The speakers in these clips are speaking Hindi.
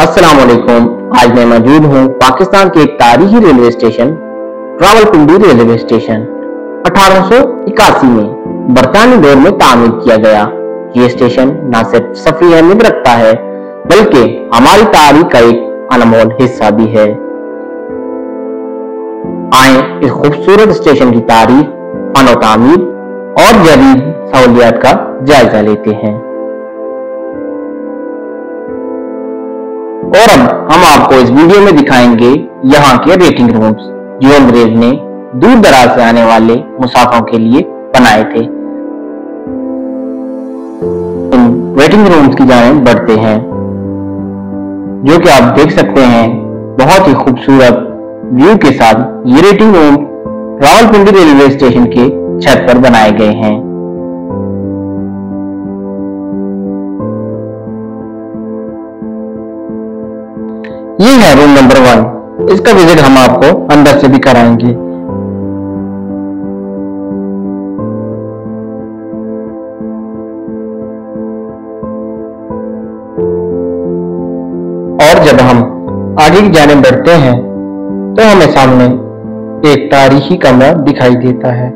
अस्सलाम वालेकुम। आज मैं मौजूद हूँ पाकिस्तान के एक तारीखी railway station Rawalpindi railway station. 1881 में बरतानी दौर में तामीर किया गया। ये स्टेशन न सिर्फ सफरी अहमियत रखता है बल्कि हमारी तारीख का एक अनमोल हिस्सा भी है। आए इस खूबसूरत स्टेशन की तारीख, फन और तामीर और जदीद सहूलियात का जायजा लेते हैं। और अब हम आपको इस वीडियो में दिखाएंगे यहाँ के वेटिंग रूम्स जो अंग्रेज ने दूर दराज से आने वाले मुसाफिरों के लिए बनाए थे। इन वेटिंग रूम्स की जानिब बढ़ते हैं, जो कि आप देख सकते हैं बहुत ही खूबसूरत व्यू के साथ ये waiting room Rawalpindi railway station के छत पर बनाए गए हैं। ये है रूम नंबर 1। इसका विजिट हम आपको अंदर से भी कराएंगे। और जब हम आगे की जानिब बढ़ते हैं तो हमें सामने एक तारीखी कमरा दिखाई देता है।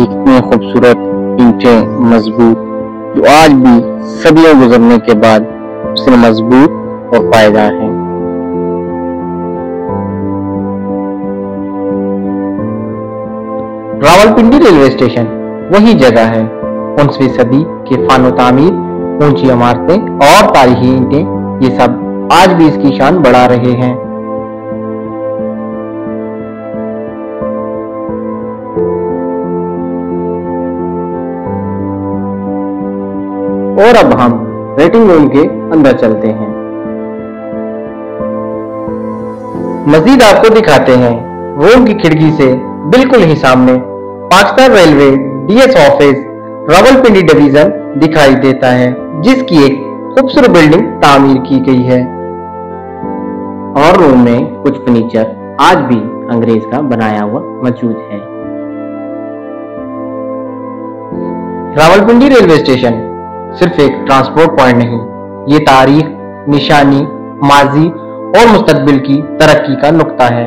इतनी खूबसूरत ईंटें मजबूत जो आज भी सदियों गुजरने के बाद उससे मजबूत और पायदार हैं। रावलपिंडी रेलवे स्टेशन वही जगह है 19वीं सदी के फन और तामीर, ऊंची इमारतें और तारीखी ईंटें, ये सब आज भी इसकी शान बढ़ा रहे हैं। और अब हम वेटिंग रूम के अंदर चलते हैं। मजीद आपको दिखाते हैं रूम की खिड़की से बिल्कुल ही सामने Pakistan railway DS office Rawalpindi division दिखाई देता है, जिसकी एक खूबसूरत बिल्डिंग तामीर की गई है। और रूम में कुछ फर्नीचर आज भी अंग्रेज का बनाया हुआ मौजूद है। रावलपिंडी रेलवे स्टेशन सिर्फ एक ट्रांसपोर्ट पॉइंट नहीं, ये तारीख, निशानी, माजी और मुस्तकबिल की तरक्की का नुक्ता है।